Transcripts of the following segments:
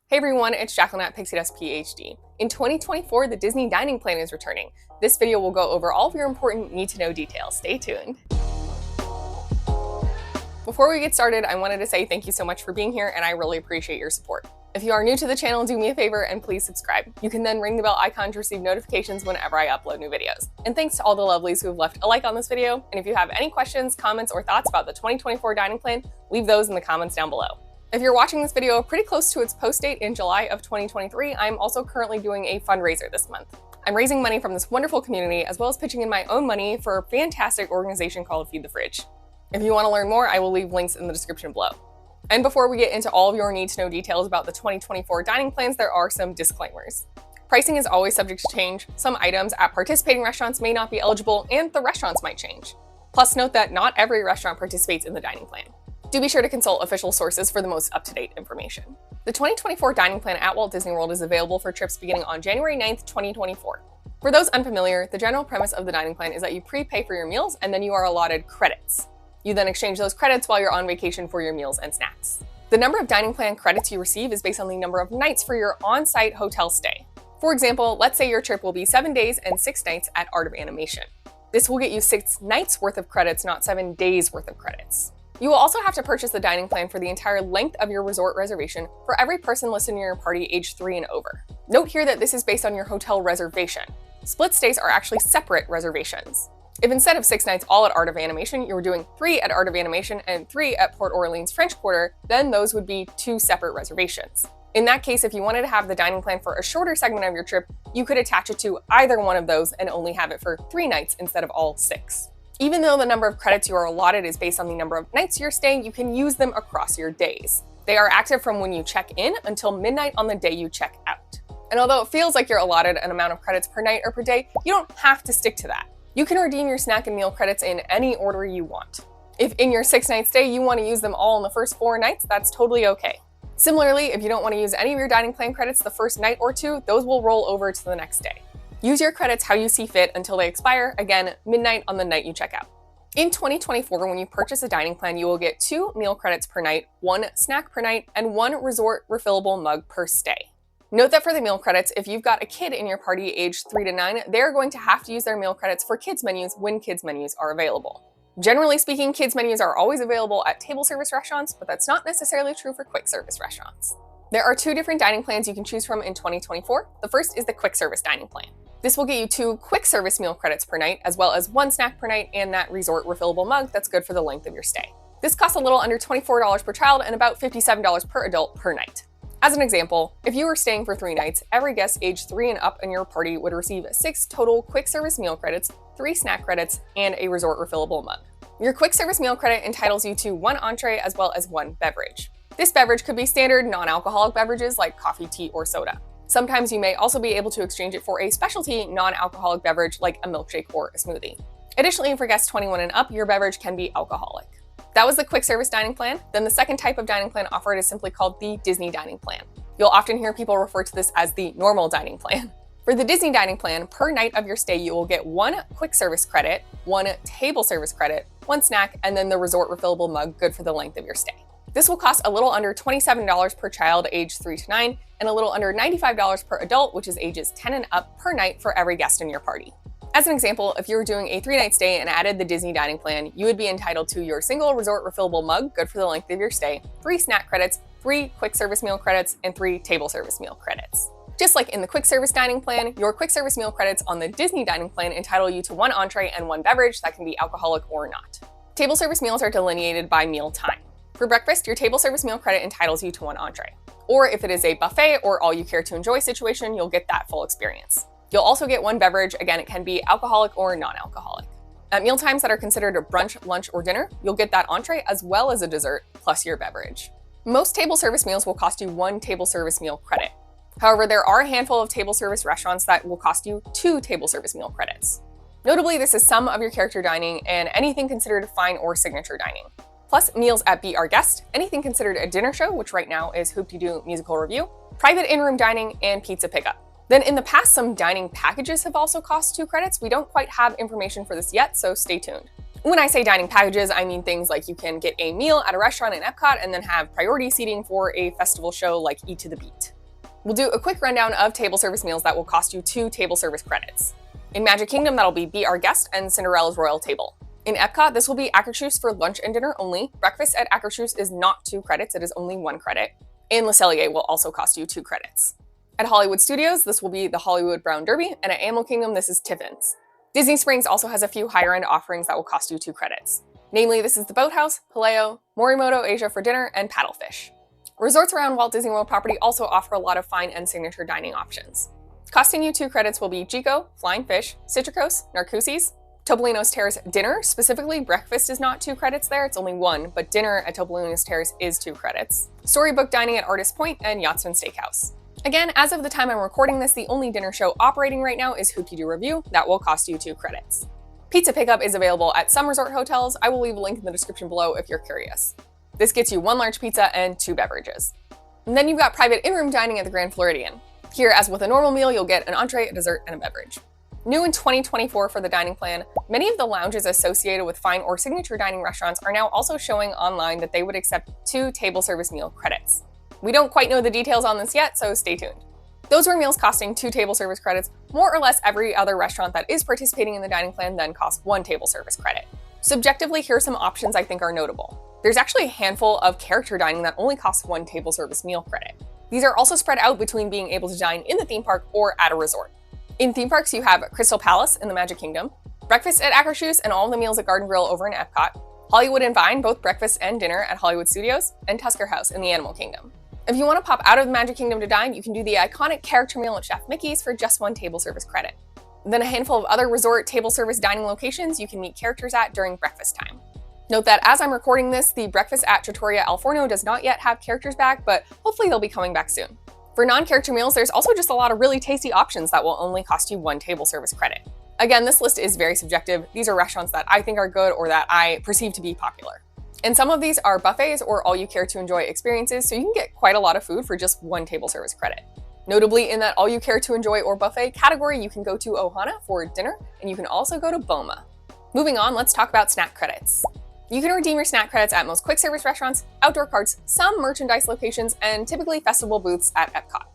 Hey everyone, it's Jacqueline at Pixie Dust PhD. In 2024, the Disney Dining Plan is returning. This video will go over all of your important need-to-know details. Stay tuned. Before we get started, I wanted to say thank you so much for being here, and I really appreciate your support. If you are new to the channel, do me a favor and please subscribe. You can then ring the bell icon to receive notifications whenever I upload new videos. And thanks to all the lovelies who have left a like on this video. And if you have any questions, comments, or thoughts about the 2024 dining plan, leave those in the comments down below. If you're watching this video pretty close to its post date in July of 2023, I'm also currently doing a fundraiser this month. I'm raising money from this wonderful community, as well as pitching in my own money for a fantastic organization called Feed the Fridge. If you want to learn more, I will leave links in the description below. And before we get into all of your need-to-know details about the 2024 dining plans, there are some disclaimers. Pricing is always subject to change. Some items at participating restaurants may not be eligible, and the restaurants might change. Plus, note that not every restaurant participates in the dining plan. Do be sure to consult official sources for the most up-to-date information. The 2024 dining plan at Walt Disney World is available for trips beginning on January 9th, 2024. For those unfamiliar, the general premise of the dining plan is that you prepay for your meals and then you are allotted credits. You then exchange those credits while you're on vacation for your meals and snacks. The number of dining plan credits you receive is based on the number of nights for your on-site hotel stay. For example, let's say your trip will be 7 days and 6 nights at Art of Animation. This will get you 6 nights worth of credits, not 7 days worth of credits. You will also have to purchase the dining plan for the entire length of your resort reservation for every person listed in your party age 3 and over. Note here that this is based on your hotel reservation. Split stays are actually separate reservations. If instead of 6 nights all at Art of Animation, you were doing 3 at Art of Animation and 3 at Port Orleans French Quarter, then those would be 2 separate reservations. In that case, if you wanted to have the dining plan for a shorter segment of your trip, you could attach it to either one of those and only have it for 3 nights instead of all 6. Even though the number of credits you are allotted is based on the number of nights you're staying, you can use them across your days. They are active from when you check in until midnight on the day you check out. And although it feels like you're allotted an amount of credits per night or per day, you don't have to stick to that. You can redeem your snack and meal credits in any order you want. If in your 6-night stay you want to use them all in the first 4 nights, that's totally okay. Similarly, if you don't want to use any of your dining plan credits the first night or 2, those will roll over to the next day. Use your credits how you see fit until they expire, again, midnight on the night you check out. In 2024, when you purchase a dining plan, you will get 2 meal credits per night, 1 snack per night, and 1 resort refillable mug per stay. Note that for the meal credits, if you've got a kid in your party aged 3 to 9, they're going to have to use their meal credits for kids menus when kids menus are available. Generally speaking, kids menus are always available at table service restaurants, but that's not necessarily true for quick service restaurants. There are 2 different dining plans you can choose from in 2024. The first is the quick service dining plan. This will get you 2 quick service meal credits per night, as well as 1 snack per night and that resort refillable mug that's good for the length of your stay. This costs a little under $24 per child and about $57 per adult per night. As an example, if you were staying for 3 nights, every guest aged 3 and up in your party would receive 6 total quick service meal credits, 3 snack credits, and a resort refillable mug. Your quick service meal credit entitles you to 1 entree as well as 1 beverage. This beverage could be standard non-alcoholic beverages like coffee, tea, or soda. Sometimes you may also be able to exchange it for a specialty non-alcoholic beverage like a milkshake or a smoothie. Additionally, for guests 21 and up, your beverage can be alcoholic. That was the quick service dining plan. Then the second type of dining plan offered is simply called the Disney Dining Plan. You'll often hear people refer to this as the normal dining plan. For the Disney Dining Plan, per night of your stay, you will get 1 quick service credit, 1 table service credit, 1 snack, and then the resort refillable mug good for the length of your stay. This will cost a little under $27 per child aged 3 to 9 and a little under $95 per adult, which is ages 10 and up per night for every guest in your party. As an example, if you were doing a 3-night stay and added the Disney Dining Plan, you would be entitled to your single resort refillable mug, good for the length of your stay, 3 snack credits, 3 quick service meal credits, and 3 table service meal credits. Just like in the quick service dining plan, your quick service meal credits on the Disney Dining Plan entitle you to 1 entree and 1 beverage that can be alcoholic or not. Table service meals are delineated by meal time. For breakfast, your table service meal credit entitles you to 1 entree. Or if it is a buffet or all you care to enjoy situation, you'll get that full experience. You'll also get 1 beverage, again, it can be alcoholic or non-alcoholic. At meal times that are considered a brunch, lunch, or dinner, you'll get that entree as well as a dessert, plus your beverage. Most table service meals will cost you 1 table service meal credit. However, there are a handful of table service restaurants that will cost you 2 table service meal credits. Notably, this is some of your character dining and anything considered fine or signature dining. Plus meals at Be Our Guest, anything considered a dinner show, which right now is Hoop-Dee-Doo Musical Review, private in-room dining, and pizza pickup. Then in the past, some dining packages have also cost 2 credits. We don't quite have information for this yet, so stay tuned. When I say dining packages, I mean things like you can get a meal at a restaurant in Epcot and then have priority seating for a festival show like Eat to the Beat. We'll do a quick rundown of table service meals that will cost you 2 table service credits. In Magic Kingdom, that'll be Our Guest and Cinderella's Royal Table. In Epcot, this will be Akershus for lunch and dinner only. Breakfast at Akershus is not 2 credits, it is only 1 credit. And Le Cellier will also cost you 2 credits. At Hollywood Studios, this will be the Hollywood Brown Derby, and at Animal Kingdom, this is Tiffin's. Disney Springs also has a few higher-end offerings that will cost you 2 credits. Namely, this is the Boathouse, Paleo, Morimoto Asia for dinner, and Paddlefish. Resorts around Walt Disney World property also offer a lot of fine and signature dining options. Costing you 2 credits will be Jiko, Flying Fish, Citricos, Narcoossee's, Topolino's Terrace dinner. Specifically, breakfast is not 2 credits there, it's only 1, but dinner at Topolino's Terrace is 2 credits. Storybook dining at Artist Point and Yachtsman Steakhouse. Again, as of the time I'm recording this, the only dinner show operating right now is Hoop-Dee-Doo Revue. That will cost you 2 credits. Pizza pickup is available at some resort hotels. I will leave a link in the description below if you're curious. This gets you 1 large pizza and 2 beverages. And then you've got private in-room dining at the Grand Floridian. Here, as with a normal meal, you'll get an entree, a dessert, and a beverage. New in 2024 for the dining plan, many of the lounges associated with fine or signature dining restaurants are now also showing online that they would accept 2 table service meal credits. We don't quite know the details on this yet, so stay tuned. Those were meals costing 2 table service credits. More or less every other restaurant that is participating in the dining plan then costs 1 table service credit. Subjectively, here are some options I think are notable. There's actually a handful of character dining that only costs 1 table service meal credit. These are also spread out between being able to dine in the theme park or at a resort. In theme parks, you have Crystal Palace in the Magic Kingdom, breakfast at Akershus and all of the meals at Garden Grill over in Epcot, Hollywood and Vine, both breakfast and dinner at Hollywood Studios, and Tusker House in the Animal Kingdom. If you want to pop out of the Magic Kingdom to dine, you can do the iconic character meal at Chef Mickey's for just 1 table service credit. Then a handful of other resort table service dining locations you can meet characters at during breakfast time. Note that as I'm recording this, the breakfast at Trattoria Al Forno does not yet have characters back, but hopefully they'll be coming back soon. For non-character meals, there's also just a lot of really tasty options that will only cost you 1 table service credit. Again, this list is very subjective. These are restaurants that I think are good or that I perceive to be popular. And some of these are buffets or all you care to enjoy experiences, so you can get quite a lot of food for just 1 table service credit. Notably, in that all you care to enjoy or buffet category, you can go to Ohana for dinner, and you can also go to Boma. Moving on, let's talk about snack credits. You can redeem your snack credits at most quick service restaurants, outdoor carts, some merchandise locations, and typically festival booths at Epcot.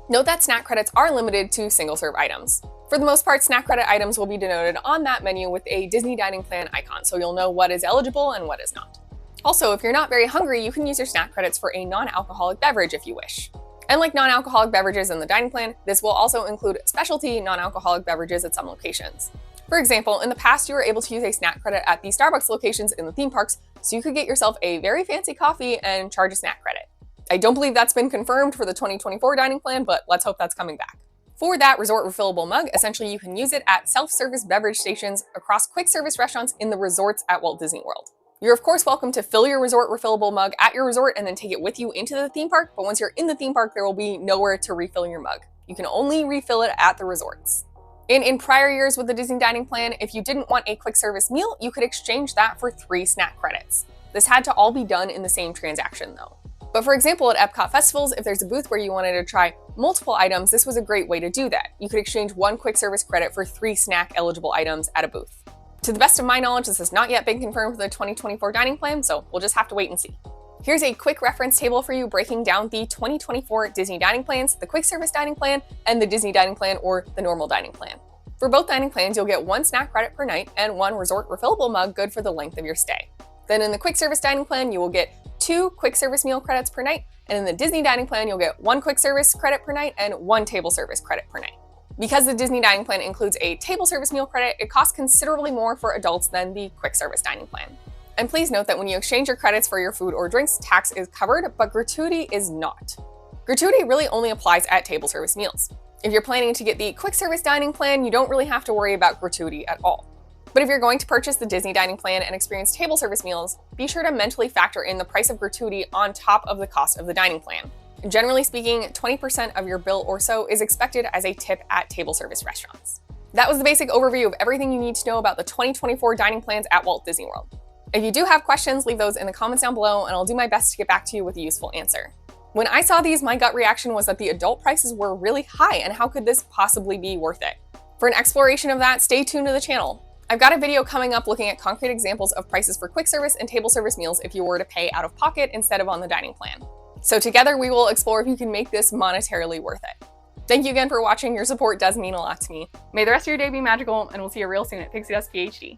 Note that snack credits are limited to single-serve items. For the most part, snack credit items will be denoted on that menu with a Disney Dining Plan icon, so you'll know what is eligible and what is not. Also, if you're not very hungry, you can use your snack credits for a non-alcoholic beverage if you wish. And like non-alcoholic beverages in the dining plan, this will also include specialty non-alcoholic beverages at some locations. For example, in the past, you were able to use a snack credit at the Starbucks locations in the theme parks, so you could get yourself a very fancy coffee and charge a snack credit. I don't believe that's been confirmed for the 2024 dining plan, but let's hope that's coming back. For that resort refillable mug, essentially you can use it at self-service beverage stations across quick service restaurants in the resorts at Walt Disney World. You're of course welcome to fill your resort refillable mug at your resort and then take it with you into the theme park, but once you're in the theme park, there will be nowhere to refill your mug. You can only refill it at the resorts. And in prior years with the Disney Dining Plan, if you didn't want a quick service meal, you could exchange that for 3 snack credits. This had to all be done in the same transaction though. But for example, at Epcot Festivals, if there's a booth where you wanted to try multiple items, this was a great way to do that. You could exchange 1 quick service credit for 3 snack eligible items at a booth. To the best of my knowledge, this has not yet been confirmed for the 2024 dining plan, so we'll just have to wait and see. Here's a quick reference table for you breaking down the 2024 Disney dining plans, the quick service dining plan, and the Disney dining plan or the normal dining plan. For both dining plans, you'll get 1 snack credit per night and 1 resort refillable mug good for the length of your stay. Then in the quick service dining plan, you will get 2 quick service meal credits per night, and in the Disney dining plan, you'll get 1 quick service credit per night and 1 table service credit per night. Because the Disney dining plan includes a table service meal credit, it costs considerably more for adults than the quick service dining plan. And please note that when you exchange your credits for your food or drinks, tax is covered, but gratuity is not. Gratuity really only applies at table service meals. If you're planning to get the quick service dining plan, you don't really have to worry about gratuity at all. But if you're going to purchase the Disney dining plan and experience table service meals, be sure to mentally factor in the price of gratuity on top of the cost of the dining plan. Generally speaking, 20% of your bill or so is expected as a tip at table service restaurants. That was the basic overview of everything you need to know about the 2024 dining plans at Walt Disney World. If you do have questions, leave those in the comments down below and I'll do my best to get back to you with a useful answer. When I saw these, my gut reaction was that the adult prices were really high and how could this possibly be worth it? For an exploration of that, stay tuned to the channel. I've got a video coming up looking at concrete examples of prices for quick service and table service meals if you were to pay out of pocket instead of on the dining plan. So together we will explore if you can make this monetarily worth it. Thank you again for watching. Your support does mean a lot to me. May the rest of your day be magical, and we'll see you real soon at Pixie Dust PhD.